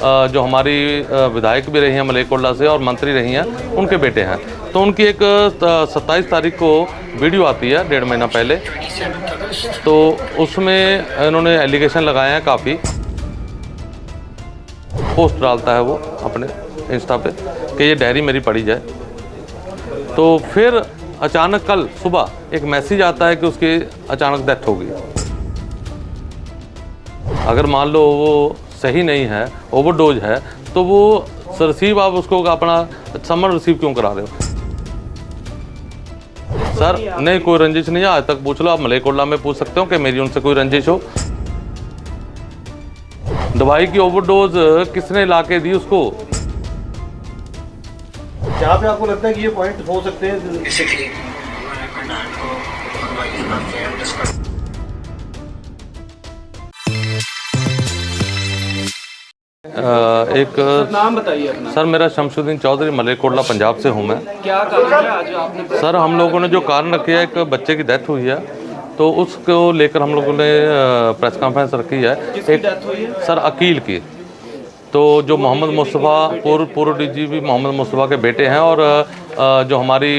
जो हमारी विधायक भी रही हैं मलेरकोटला से और मंत्री रही हैं, उनके बेटे हैं। तो उनकी एक 27 तारीख को वीडियो आती है 1.5 महीना पहले, तो उसमें इन्होंने एलिगेशन लगाए हैं, काफ़ी पोस्ट डालता है वो अपने इंस्टा पे कि ये डायरी मेरी पढ़ी जाए। तो फिर अचानक कल सुबह एक मैसेज आता है कि उसकी अचानक डेथ हो गई। अगर मान लो वो सही नहीं है, ओवरडोज है, तो वो रिसीव आप उसको अपना समन रिसीव क्यों करा रहे हो? सर नहीं, कोई रंजिश नहीं है, आज तक पूछ लो, आप मलेरकोटला में पूछ सकते हो कि मेरी उनसे कोई रंजिश हो। दवाई की ओवरडोज किसने ला के दी उसको? जहाँ पे आपको लगता है कि ये पॉइंट हो सकते हैं, एक नाम बताइए अपना। सर मेरा शमशुद्दीन चौधरी, मलेरकोटला पंजाब से हूँ मैं। क्या कारण है आज आपने? सर हम लोगों ने जो कारण रखी है, एक बच्चे की डेथ हुई है, तो उसको लेकर हम लोगों ने प्रेस कॉन्फ्रेंस रखी है। किसकी डेथ हुई है? सर अकील की। तो जो मोहम्मद मुस्तफ़ा, पूर्व DGP मोहम्मद मुस्तफ़ा के बेटे हैं, और जो हमारी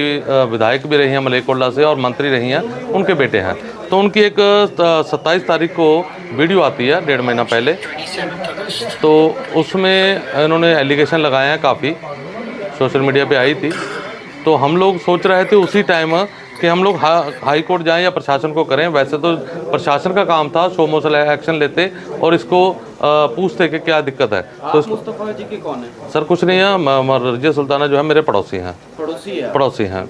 विधायक भी रही हैं मलेरकोटला से और मंत्री रही हैं, उनके बेटे हैं। तो उनकी एक 27 तारीख को वीडियो आती है 1.5 महीना पहले, तो उसमें इन्होंने एलिगेशन लगाए हैं, काफ़ी सोशल मीडिया पे आई थी। तो हम लोग सोच रहे थे उसी टाइम कि हम लोग हाई कोर्ट जाएं या प्रशासन को करें। वैसे तो प्रशासन का काम था शो मोशन एक्शन लेते और इसको पूछते कि क्या दिक्कत है। तो मुस्तफ़ा जी के कौन है? सर कुछ नहीं है, रजिया सुल्ताना जो है मेरे पड़ोसी हैं। पड़ोसी हैं।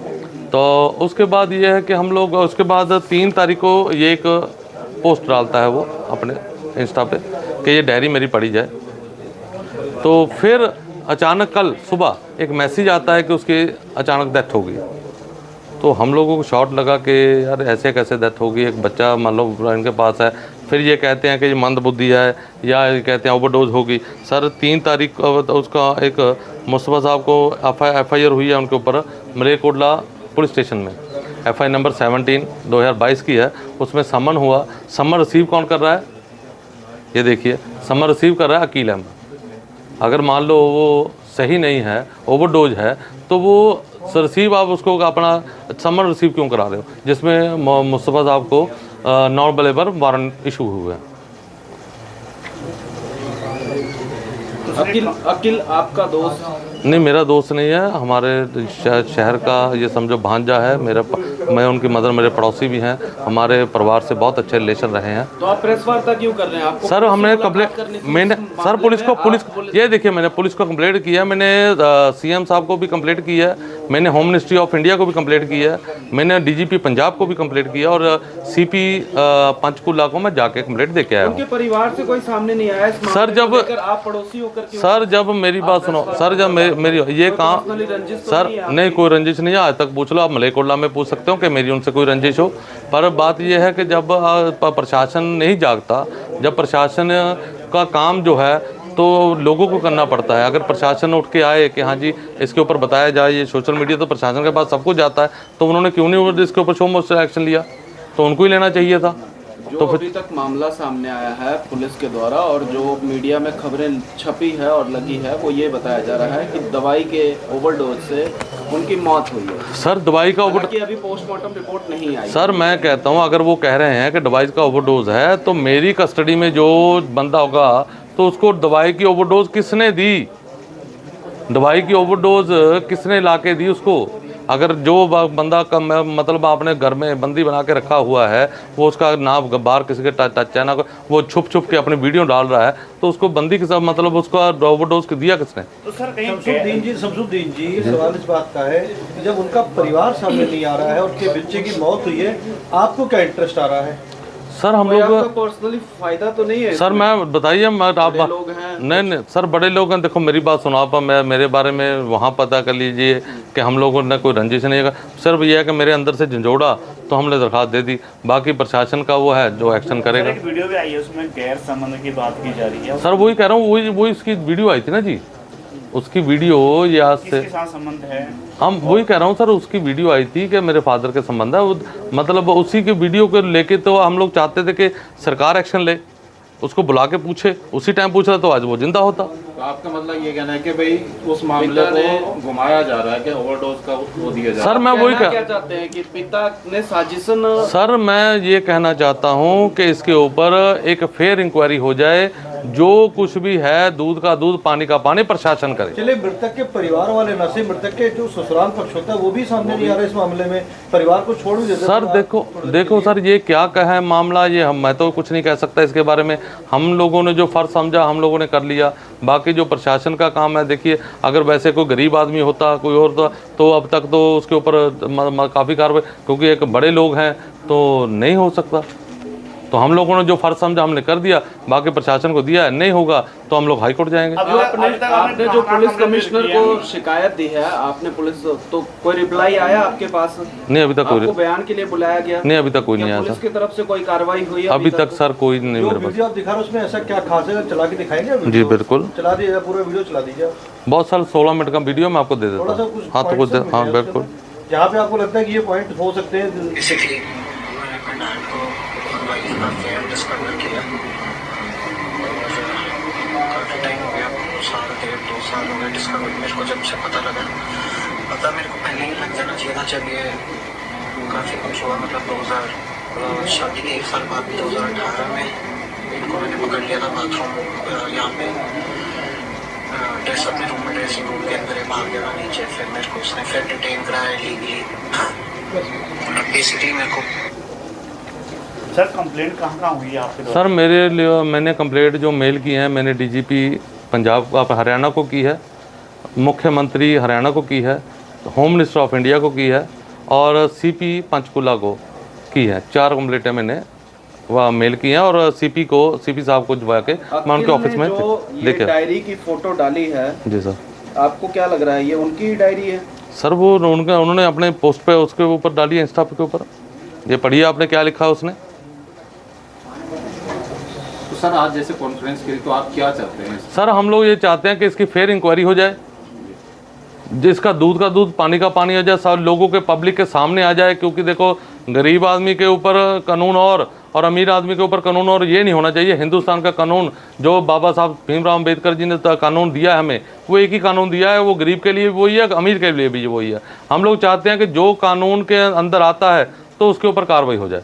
तो उसके बाद ये है कि हम लोग उसके बाद 3 तारीख को ये एक पोस्ट डालता है वो अपने इंस्टा पे कि ये डायरी मेरी पढ़ी जाए। तो फिर अचानक कल सुबह एक मैसेज आता है कि उसकी अचानक डेथ हो गई। तो हम लोगों को शॉट लगा कि यार ऐसे कैसे डेथ होगी, एक बच्चा मान लो इनके पास है। फिर ये कहते हैं कि ये मंदबुद्धि है, या ये कहते हैं ओवरडोज होगी। सर 3 तारीख उसका एक मुस्तफ़ा साहब को FIR हुई है उनके ऊपर मलेरकोटला पुलिस स्टेशन में। FI नंबर 17 2022 की है। उसमें समन हुआ। समन रिसीव कौन कर रहा है, ये देखिए, समन रिसीव कर रहा है अकील अहमद। अगर मान लो वो सही नहीं है, ओवरडोज है, तो वो रिसीव आप उसको अपना समन रिसीव क्यों करा रहे हो, जिसमें मुस्तफ़ा साहब को नॉन अवेलेबल वारंट इशू हुए हैं। अकील आपका दोस्त? नहीं, मेरा दोस्त नहीं है, हमारे शहर का ये समझो भांजा है मेरा। मैं उनकी मदर, मेरे पड़ोसी भी हैं, हमारे परिवार से बहुत अच्छे रिलेशन रहे हैं। तो आप प्रेस वार्ता क्यों कर रहे हैं? आपको सर हमने कंप्लेंट, मैंने सर पुलिस ये देखिए, मैंने पुलिस को कंप्लेंट किया है, मैंने CM साहब को भी कंप्लेंट की है, मैंने होम मिनिस्ट्री ऑफ इंडिया को भी कंप्लेंट की है, मैंने DGP पंजाब को भी कंप्लेंट किया, और CP पंचकुला को मैं जाके कंप्लेंट दे के आया हूँ। उनके परिवार से कोई सामने नहीं आया सर? जब आप पड़ोसी होकर सर, जब मेरी बात सुनो सर, जब मेरी ये काम सर नहीं, कोई रंजिश नहीं है, आज तक पूछ लो, आप मलेरकोटला में पूछ सकते हो कि मेरी उनसे कोई रंजिश हो। पर बात यह है कि जब प्रशासन नहीं जागता, जब प्रशासन का काम जो है तो लोगों को करना पड़ता है। अगर प्रशासन उठ के आए कि हाँ जी इसके ऊपर बताया जाए, ये सोशल मीडिया तो प्रशासन के पास सब कुछ जाता है, तो उन्होंने क्यों नहीं इसके ऊपर शो मोशन एक्शन लिया? तो उनको ही लेना चाहिए था। तो अभी तक मामला सामने आया है पुलिस के द्वारा, और जो मीडिया में खबरें छपी है और लगी है, वो ये बताया जा रहा है कि दवाई के ओवरडोज से उनकी मौत हुई है। सर दवाई का ओवरडोज, अभी पोस्टमार्टम रिपोर्ट नहीं आई। सर मैं कहता हूँ, अगर वो कह रहे हैं कि दवाई का ओवरडोज है, तो मेरी कस्टडी में जो बंदा होगा, तो उसको दवाई की ओवरडोज किसने दी? दवाई की ओवरडोज किसने ला के दी उसको? अगर जो बंदा का मतलब आपने घर में बंदी बना के रखा हुआ है, वो उसका ना बाहर किसी के टच है ना, वो छुप छुप के अपनी वीडियो डाल रहा है, तो उसको बंदी के साथ मतलब उसका ओवरडोज दिया किसने? तो सर शमशुद्दीन जी सवाल इस बात का है, जब उनका परिवार सामने नहीं आ रहा है, उनके बच्चे की मौत हुई है, आपको क्या इंटरेस्ट आ रहा है? सर हम लोग पर्सनली फायदा तो नहीं है सर, मैं बताइए, आप लोग हैं? नहीं सर, बड़े लोग हैं। देखो मेरी बात सुनो आप, मेरे बारे में वहाँ पता कर लीजिए कि हम लोगों ने कोई रंजिश नहीं है। सर ये है कि मेरे अंदर से झंझोड़ा, तो हमने दरखास्त दे दी, बाकी प्रशासन का वो है जो एक्शन करेगा। एक वीडियो भी आई है, उसमें गैर संबंध की बात की जा रही है। सर वही कह रहा हूँ, वही इसकी वीडियो आई थी ना जी, उसकी वीडियो ये आज से किसके साथ संबंध है? हम वही कह रहा हूँ सर, उसकी वीडियो आई थी कि मेरे फादर के संबंध है, मतलब उसी की वीडियो को लेके तो हम लोग चाहते थे कि सरकार एक्शन ले। उसको बुला के पूछे, उसी टाइम पूछा तो आज वो जिंदा होता। तो आपका मतलब ये कहना है कि भाई उस मामले को घुमाया जा रहा है कि ओवरडोज का वो दिया जा रहा है। सर मैं वही क्या चाहते हैं कि पिता ने साजिशन। सर मैं ये कहना चाहता हूँ कि इसके ऊपर एक फेयर इंक्वायरी हो जाए, जो कुछ भी है दूध का दूध पानी का पानी प्रशासन करे। चलिए, मृतक के परिवार वाले न से मृतक के जो ससुराल पक्ष होता है वो भी सामने नहीं आ रहा इस मामले में, परिवार को छोड़ भी देते। सर देखो सर, ये क्या कहे मामला, ये मैं तो कुछ नहीं कह सकता इसके बारे में। हम लोगों ने जो फर्ज समझा हम लोगों ने कर लिया, बाकी जो प्रशासन का काम है, देखिए अगर वैसे कोई गरीब आदमी होता, कोई और होता, तो अब तक तो उसके ऊपर काफ़ी कार्रवाई, क्योंकि एक बड़े लोग हैं तो नहीं हो सकता। तो हम लोगों ने जो फर्ज समझा हमने कर दिया, बाकी प्रशासन को दिया है, नहीं होगा तो हम लोग हाई कोर्ट जाएंगे। आपने जो पुलिस कमिश्नर को शिकायत दी है, आपने पुलिस तो कोई रिप्लाई आया आपके पास? नहीं अभी तक कोई। आपको बयान के लिए बुलाया गया? नहीं अभी तक कोई नहीं आया पुलिस सर। की तरफ से कोई कार्रवाई हुई है अभी तक सर कोई नहीं जो मेरे पास। वीडियो आप दिखा रहे हो उसमें ऐसा क्या खास है, चला के दिखाएंगे? जी बिल्कुल, चला दीजिए, पूरा वीडियो चला दीजिए। बहुत साल 16 मिनट का वीडियो मैं आपको दे देता थोड़ा सा हूँ। कुछ हाँ तो कुछ, हाँ बिल्कुल, जहाँ पे आपको लगता है कि ये पॉइंट हो सकते हैं। मेरे को जब से पता मेरे को पहले ही लग जाना चाहिए था। चलिए काफ़ी खुश हुआ, मतलब 2000 शादी के 1 साल बाद 2018 में इनको मैंने पकड़ लिया था बाथरूम यहाँ पे, ड्रेस अपने रूम में, ड्रेसिंग रूम के अंदर भाग गया नीचे। फिर मेरे को उसने फिर डिटेन कराया लीगली। बेसिकली मेरे को सर कंप्लेंट कहाँ हुई है आपके द्वारा? सर मेरे लिए मैंने कंप्लेंट जो मेल की है, मैंने डीजीपी पंजाब हरियाणा को की है, मुख्यमंत्री हरियाणा को की है, होम मिनिस्टर ऑफ इंडिया को की है और सीपी पंचकुला को की है। 4 कंप्लेंटें मैंने वह मेल की हैं और सीपी साहब को जवा के मैं उनके ऑफिस में लेके डायरी की फोटो डाली है। जी सर, आपको क्या लग रहा है ये उनकी डायरी है? सर वो उन्होंने अपने पोस्ट पे उसके ऊपर डाली है, इंस्टा के ऊपर। ये पढ़िए आपने क्या लिखा है उसने। तो सर आज जैसे कॉन्फ्रेंस करी तो आप क्या चाहते हैं? सर हम लोग ये चाहते हैं कि इसकी फेयर इंक्वायरी हो जाए, जिसका दूध का दूध पानी का पानी हो जाए, सब लोगों के पब्लिक के सामने आ जाए। क्योंकि देखो गरीब आदमी के ऊपर कानून और अमीर आदमी के ऊपर कानून और, ये नहीं होना चाहिए। हिंदुस्तान का कानून जो बाबा साहब भीमराव अम्बेडकर जी ने कानून दिया है हमें, वो एक ही कानून दिया है, वो गरीब के लिए भी वही है, अमीर के लिए भी वही है। हम लोग चाहते हैं कि जो कानून के अंदर आता है तो उसके ऊपर कार्रवाई हो जाए।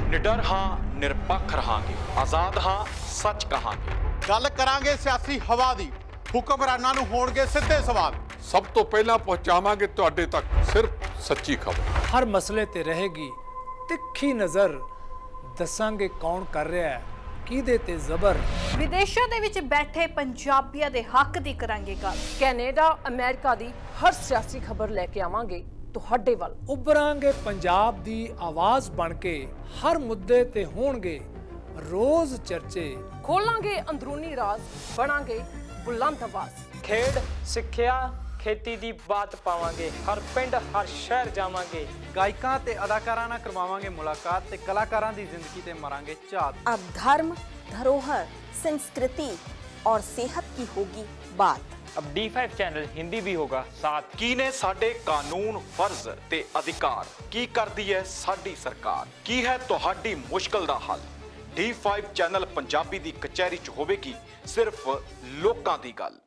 निडर हाँ, निरपक्ष रहांगे, आजाद हाँ, सच कहांगे। गल करांगे सियासी हवा दी, हुक्मरानां नूं होणगे सिद्धे सवाल। सब तो पहला पहुंचावांगे तुहाडे तक सिर्फ सच्ची खबर। हर मसले ते रहेगी तिखी नज़र, दसांगे कौन कर रहा है किहदे ते ਜ਼ਬਰ। ਵਿਦੇਸ਼ਾਂ ਦੇ ਵਿੱਚ ਬੈਠੇ ਪੰਜਾਬੀਆਂ ਦੇ ਹੱਕ ਦੀ ਕਰਾਂਗੇ ਗੱਲ। ਕੈਨੇਡਾ ਅਮਰੀਕਾ ਦੀ ਹਰ ਸਿਆਸੀ ਖਬਰ ਲੈ ਕੇ ਆਵਾਂਗੇ ਤੁਹਾਡੇ ਵੱਲ। ਉਭਰਾਂਗੇ ਪੰਜਾਬ ਦੀ ਆਵਾਜ਼ ਬਣ ਕੇ, ਹਰ ਮੁੱਦੇ ਤੇ ਹੋਣਗੇ ਰੋਜ਼ ਚਰਚੇ। ਖੋਲਾਂਗੇ ਅੰਦਰੂਨੀ ਰਾਜ਼, ਬਣਾਂਗੇ ਬੁਲੰਦ ਆਵਾਜ਼। ਖੇਡ, ਸਿੱਖਿਆ, खेती दी बात पावांगे, हर पिंड हर शहर जावांगे। गायकां ते अदाकारां नाल करवावांगे मुलाकात ते कलाकारां दी जिंदगी ते मारांगे झात। अब धर्म, धरोहर, संस्कृति और सेहत की होगी बात। अब D5 चैनल हिंदी भी होगा साथ। की ने साडे कानून, फर्ज ते अधिकार, की करदी है साडी सरकार, की है तुहाडी मुश्किल दा हल। D5 चैनल पंजाबी दी कचहरी च होवेगी सिर्फ लोकां दी गल।